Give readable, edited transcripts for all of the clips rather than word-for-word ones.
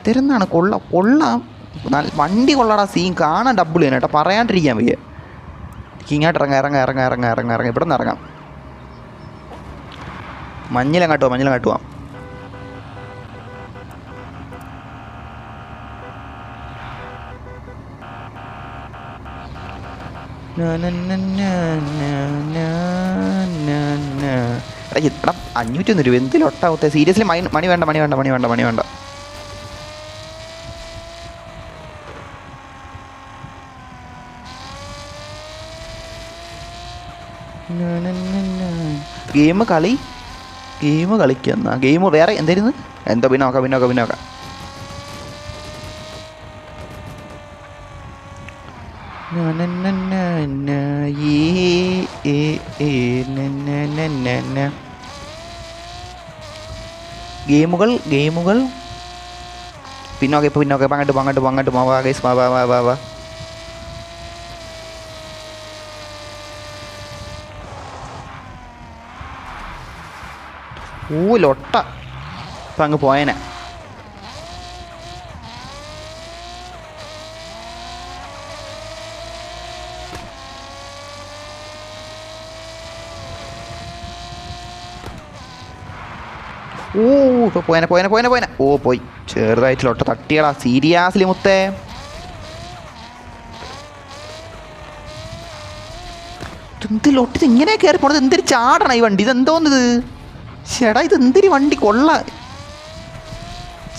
തരുന്നാണ് കൊള്ളാം വണ്ടി കൊള്ളാടാ സീൻ കാണാൻ ഡബിൾ ചെയ്യാൻ കേട്ടോ പറയാണ്ടിരിക്കാൻ വയ്യ ഇങ്ങോട്ട് ഇറങ്ങാം ഇവിടെ നിന്ന് ഇറങ്ങാം മഞ്ഞിലങ്ങാട്ട് പോവാം എടാ 501 രൂപ എന്തിലൊട്ടാവത്തെ സീരിയസ്ലി മണി വേണ്ട ഗെയിം കളിക്കുന്ന ഗെയിം വേറെ എന്തായിരുന്നു എന്തോ പിന്നെ നോക്കാം ഗെയിമുകൾ പിന്നോക്കെ അങ്ങോട്ട് വാ ഗൈസ് വാ ലൊട്ട ഇപ്പം അങ്ങ് പോയനെ ഇപ്പോൾ പോയനെ പോയി ചെറുതായിട്ട് ലൊട്ട തട്ടിയടാ സീരിയസ്ലി മുത്തേ എന്ത് ലൊട്ട് ഇങ്ങനെ കയറി പോണത് എന്തൊരു ചാടണം ഈ വണ്ടി ഇതെന്തോന്നത് ചേടാ ഇത് എന്തൊരു വണ്ടി കൊള്ള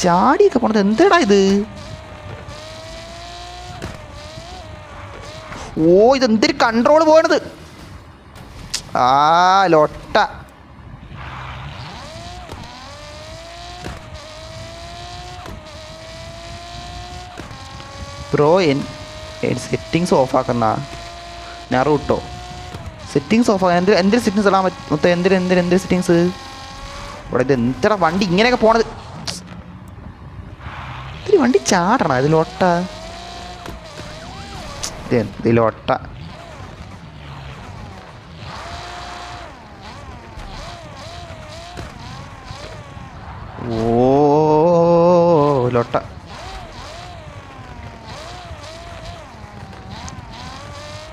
ചാടിയൊക്കെ പോണത് എന്തേടാ ഇത് ഇതെന്തൊരു കൺട്രോൾ പോണത് ലൊട്ട ബ്രോ സെറ്റിങ്സ് ഓഫാക്കുന്ന നറൂട്ടോ സെറ്റിങ്സ് ഓഫാക്കാൻ എന്തൊരു സെറ്റിങ്സ് ഇടാൻ പറ്റും എന്തൊരു സെറ്റിങ്സ് ഇവിടെ ഇത് എന്തടാ വണ്ടി ഇങ്ങനെയൊക്കെ പോണത് ഇത്തിരി വണ്ടി ചാടണം ഇതിലൊട്ട ലൊട്ട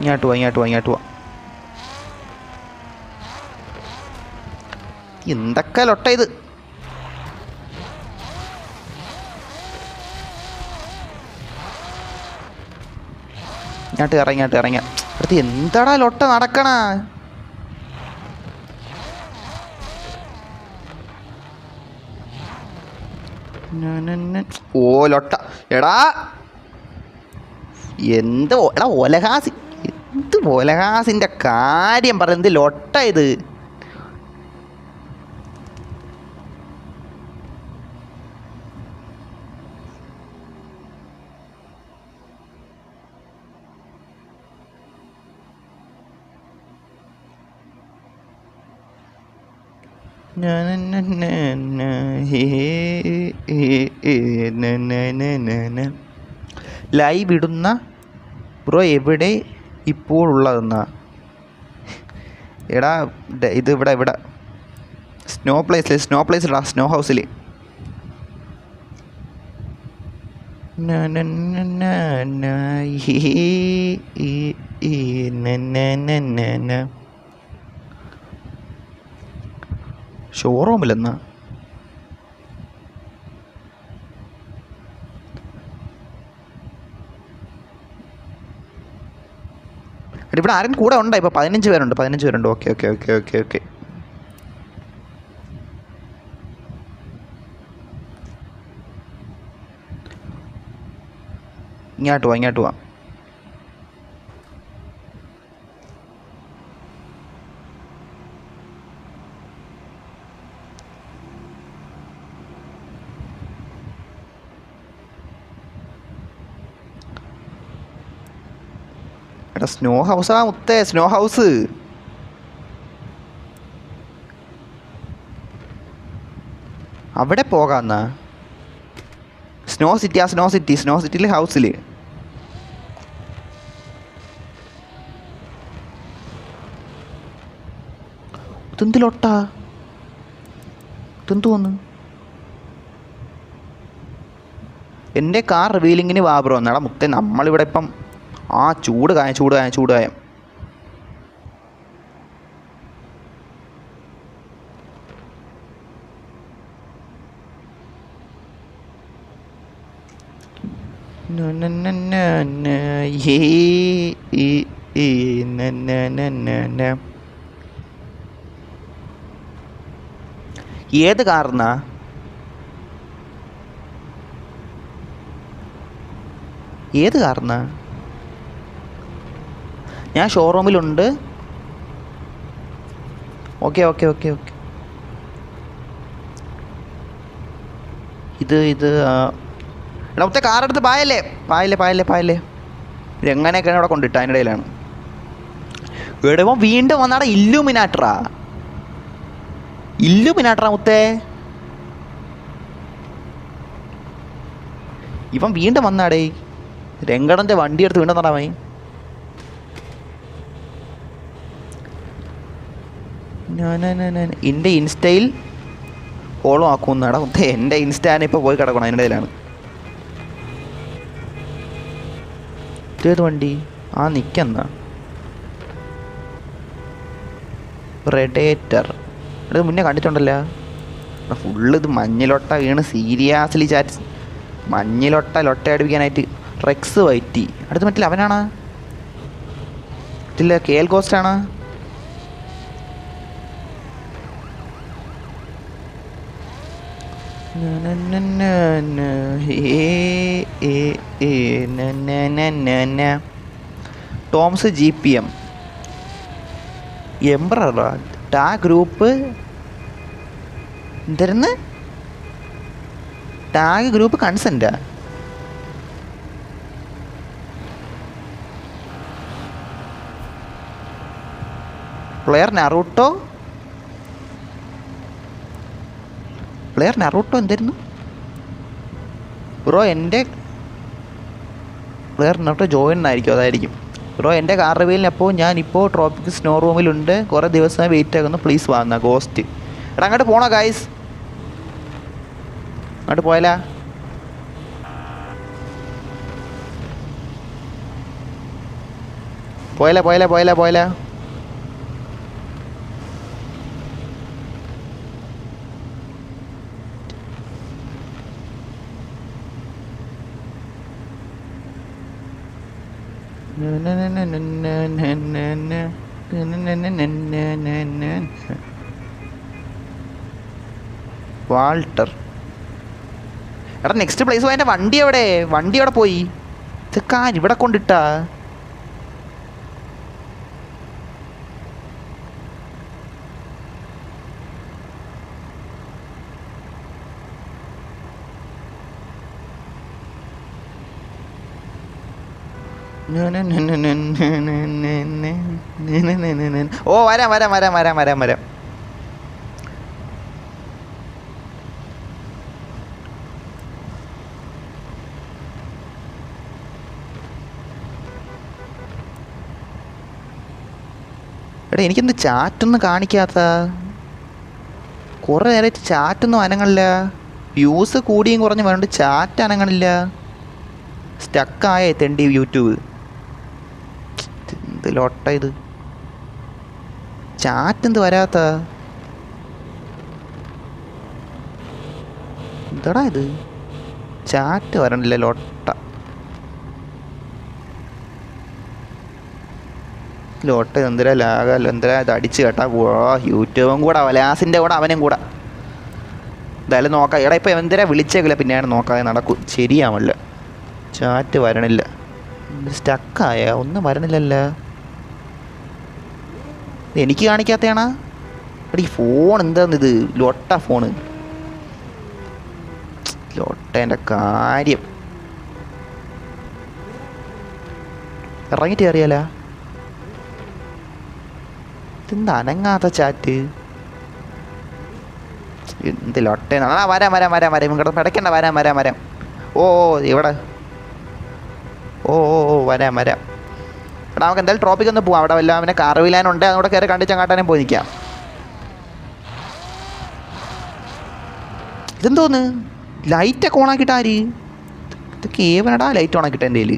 ഇങ്ങോട്ട് വാ എന്തൊക്കെ ലൊട്ട ഇത് ഇങ്ങോട്ട് ഇറങ്ങ അടുത്ത് എന്താടാ ലൊട്ട നടക്കണ ലൊട്ട എടാ ഒലഹാസിന്റെ കാര്യം പറയുന്നത് ലൊട്ട ഇത് ലൈവ് ഇടുന്ന ബ്രോ എവിടെ ഇപ്പോൾ ഉള്ളതെന്നാ എടാ ഇത് ഇവിടെ സ്നോ പ്ലേസിലാ സ്നോ ഹൗസിൽ ഷോറൂമിലെന്നാ ഇവിടെ ആരും കൂടെ ഉണ്ടോ ഇപ്പോൾ 15 പേരുണ്ട് ഓക്കെ ഇങ്ങോട്ട് വാ എടാ സ്നോ ഹൗസാ മുത്തേ സ്നോ ഹൗസ് അവിടെ പോകാന്നാ സ്നോ സിറ്റിയിലെ ഹൗസിൽ ഇതെന്തിലൊട്ടാ ഇതെന്തു വന്നു എൻ്റെ കാർ റിവീലിങ്ങിന് വാ ബ്രോ. എന്നാടാ മുത്തേ, നമ്മളിവിടെ ഇപ്പം ചൂട് കായം. ഏത് കാറിനാ? ഏത് കാറിനാ? ഞാൻ ഷോറൂമിലുണ്ട്. ഓക്കെ. ഇത് എടാ മൊത്തം കാറെടുത്ത് പായല്ലേ. ഇതെങ്ങനെയൊക്കെയാണ് ഇവിടെ കൊണ്ടിട്ട് അതിൻ്റെ ഇടയിലാണ്. എടവൻ വീണ്ടും വന്നാടാ. ഇല്ലുമിനാട്ടറാ മുത്തേ. ഇവൻ വീണ്ടും വന്നാടേ. രംഗടൻ്റെ വണ്ടി എടുത്ത് വീണ്ടും വന്നാടാ മൈ. എൻ്റെ ഇൻസ്റ്റയിൽ ഫോളോ ആക്കുന്നാടാ മുത്തേ. എൻ്റെ ഇൻസ്റ്റാനെ ഇപ്പോൾ പോയി കിടക്കണം അതിൻ്റെ ഇടയിലാണ്. ഏത് വണ്ടി? നിൽക്കുന്ന റെഡേറ്റർ. ഇത് മുന്നേ കണ്ടിട്ടുണ്ടല്ലോ. ഫുള്ള് ഇത് മഞ്ഞിലൊട്ട വീണ് സീരിയസ്ലി ചാറ്റ്. ലൊട്ട അടിപ്പിക്കാനായിട്ട് റെക്സ് വൈറ്റി. അടുത്ത് മറ്റില്ല അവനാണ്. ഇതില്ല കേൽ കോസ്റ്റാണ്. ടോംസ് GPM എംബ്രറാ. ടാ ഗ്രൂപ്പ് എന്തായിരുന്നു? ടാഗ് ഗ്രൂപ്പ് കൺസെൻറ്റാ. പ്ലെയർ നറൂട്ടോ എന്തായിരുന്നു ബ്രോ? എൻ്റെ പ്ലെയർ നറൂട്ടോ ജോയിൻ ആയിരിക്കും. അതായിരിക്കും ബ്രോ. എൻ്റെ കാർ റിവീലിനപ്പോൾ ഞാനിപ്പോൾ ട്രോപ്പിക് സ്നോ റൂമിലുണ്ട്. കുറേ ദിവസമായി വെയിറ്റ് ആക്കുന്നു. പ്ലീസ് വാങ്ങുക ഗോസ്റ്റ്. എടാ അങ്ങോട്ട് പോണോ ഗായ്സ്? അങ്ങോട്ട് പോയാലാ? പോയാലാ? വാൾട്ടർ. എടാ നെക്സ്റ്റ് പ്ലേസ് പോയ എൻ്റെ വണ്ടി എവിടെ പോയി? ഇതൊക്കെ ഇവിടെ കൊണ്ടിട്ടാ. ഓ വരാം. എടാ എനിക്കെന്ത് ചാറ്റൊന്നും കാണിക്കാത്ത? കുറേ നേരമായിട്ട് ചാറ്റൊന്നും അനങ്ങളില്ല. വ്യൂസ് കൂടിയും കുറഞ്ഞ് പറഞ്ഞിട്ട് ചാറ്റ് അനങ്ങളില്ല. സ്റ്റക്കായേ തെണ്ടി യൂട്യൂബ്. എന്ത് ലോട്ട ഇത്? ചാറ്റ് എന്ത് വരാത്ത? എന്താടാ ഇത്? ചാറ്റ് വരണില്ല. ലോട്ട എന്തിനാ ലാഗല്ലോ? എന്തിനാ ഇത് അടിച്ച് കേട്ടാ? യൂട്യൂബും കൂടെ ലാസിൻ്റെ കൂടെ അവനും കൂടെ. എന്തായാലും നോക്കാം. എടാ ഇപ്പം എന്തിനാ വിളിച്ചേക്കില്ല. പിന്നെയാണ് നോക്കാതെ നടക്കും. ശരിയാവല്ല. ചാറ്റ് വരണില്ല. സ്റ്റക്കായ ഒന്നും വരണില്ലല്ലോ. എനിക്ക് കാണിക്കാത്തയാണാ? എടാ ഈ ഫോൺ എന്താന്നിത്? ലോട്ട ഫോണ്. ലോട്ടേൻ്റെ കാര്യം ഇറങ്ങിയിട്ട് അറിയാലോ. ഇതെന്താ അനങ്ങാത്ത ചാറ്റ്? എന്ത് ലൊട്ടേന്നാണ്? വരാം ഇങ്ങോട്ട് പിടയ്ക്കണ്ട. വരാം. ഓ ഇവിടെ. ഓ വരാം. എടാ നമുക്ക് എന്തായാലും ട്രോപ്പിക് ഒന്ന് പോവാം. അവിടെ വല്ല അവനെ കാർവിലാനുണ്ട്. അതുകൂടെ കയറി കണ്ടിച്ചങ്ങാട്ടാനും പോയി നിൽക്കാം. ഇതെന്തോന്ന് ലൈറ്റൊക്കെ ഓണാക്കിയിട്ട് ആര്? ഇതൊക്കെ ഏവനടാ ലൈറ്റ് ഓണാക്കിട്ടെ എൻ്റെ കയ്യിൽ.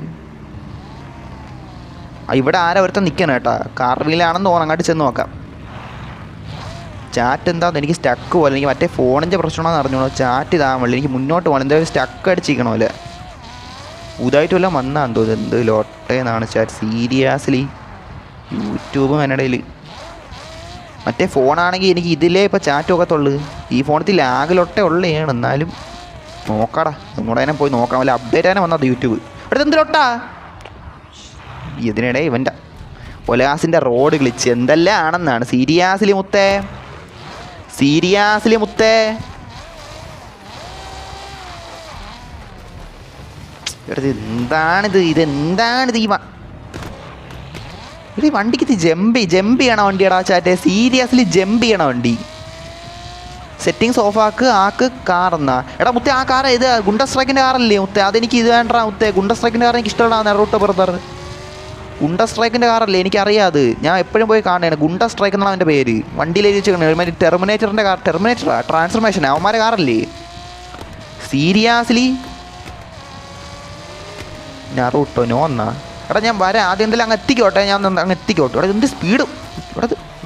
ഇവിടെ ആരാ ഒരുത്തൻ നിൽക്കണം കേട്ടാ. കാർവിലാണെന്ന് തോന്നുന്നു. അങ്ങോട്ട് ചെന്ന് നോക്കാം. ചാറ്റ് എന്താണെന്ന് എനിക്ക് സ്റ്റക്ക് പോലെ. എനിക്ക് മറ്റേ ഫോണിൻ്റെ പ്രശ്നമാണെന്ന് അറിഞ്ഞോളൂ. ചാറ്റ് ഇതാകാൻ വേണ്ടി എനിക്ക് മുന്നോട്ട് പോകണം. എന്തായാലും സ്റ്റക്ക് അടിച്ചിരിക്കണ പോലെ. പുതുതായിട്ട് വല്ലതും വന്നാന്ന് തോന്നുന്നു. എന്ത് ലോട്ടേന്നാണ് ചാറ്റ്. സീരിയസ്ലി യൂട്യൂബും എന്നിടയിൽ. മറ്റേ ഫോണാണെങ്കിൽ എനിക്ക് ഇതിലേ ഇപ്പോൾ ചാറ്റ് നോക്കത്തുള്ളൂ. ഈ ഫോണിൽ ലാഗ് ലൊട്ടേ ഉള്ളതാണ്. എന്നാലും നോക്കാടാ. ഒന്നുകൂടെ തന്നെ പോയി നോക്കാം. വല്ല അപ്ഡേറ്റ് തന്നെ വന്നത് യൂട്യൂബ്. അടുത്ത് എന്ത് ലൊട്ടാ ഇതിനിടെ ഇവൻ്റെ ഒലാസിൻ്റെ റോഡ് ഗ്ലിച്ച് എന്തെല്ലാം ആണെന്നാണ്. സീരിയസ്ലി മുത്തേ, സീരിയസ്ലി മുത്തേ. എന്താണിത്? ഇതെന്താണിത്? ഈ വണ്ടിക്ക് ഇത് ജമ്പ് ചെയ്യണ വണ്ടിയാടാ ചാറ്റെ. സീരിയസ്ലി ജമ്പ് ചെയ്യണ വണ്ടി. സെറ്റിങ്സ് ഓഫ് ആക്ക് കാർ എന്നാ. എടാ മുത്തേ, ആ കാർ ഇത് ഗുണ്ട സ്ട്രൈക്കിൻ്റെ കാറല്ലേ മുത്തേ? അതെനിക്ക് ഇത് വേണ്ട മുത്തേ. ഗുണ്ട സ്ട്രൈക്കിൻ്റെ കാർ എനിക്ക് ഇഷ്ടമുള്ള നെറൂട്ടോ ബ്രദർ. ഗുണ്ട സ്ട്രൈക്കിൻ്റെ കാറല്ലേ? എനിക്കറിയാം അത്. ഞാൻ എപ്പോഴും പോയി കാണുകയാണ്. ഗുണ്ട സ്ട്രൈക്ക് എന്നാണ് അവൻ്റെ പേര്. വണ്ടിയിൽ എഴുതി വെച്ചിരിക്കുന്നത്. മറ്റേ ടെർമിനേറ്ററിൻ്റെ കാർ. ടെർമിനേറ്ററാ ട്രാൻസ്ഫർമേഷൻ അവന്മാരെ കാറല്ലേ? സീരിയസ്ലി നെറൂട്ടോ നോ എന്നാ. എടാ ഞാൻ വരാം. ആദ്യം എന്തെങ്കിലും അങ്ങ് എത്തിക്കോട്ടെ. ഞാൻ അങ്ങ് എത്തിക്കോട്ടെ. ഇവിടെ എന്ത് സ്പീഡ്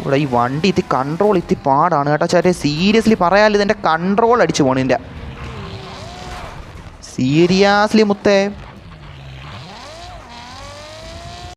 ഇവിടെ ഈ വണ്ടി ഇത്തി കൺട്രോൾ ഇത്തി പാടാണ് കേട്ടോ ചാറ്റെ. സീരിയസ്ലി പറയാമല്ലോ, ഇതെൻ്റെ കൺട്രോൾ അടിച്ചു പോണിൻ്റെ. സീരിയസ്ലി മുത്തേ.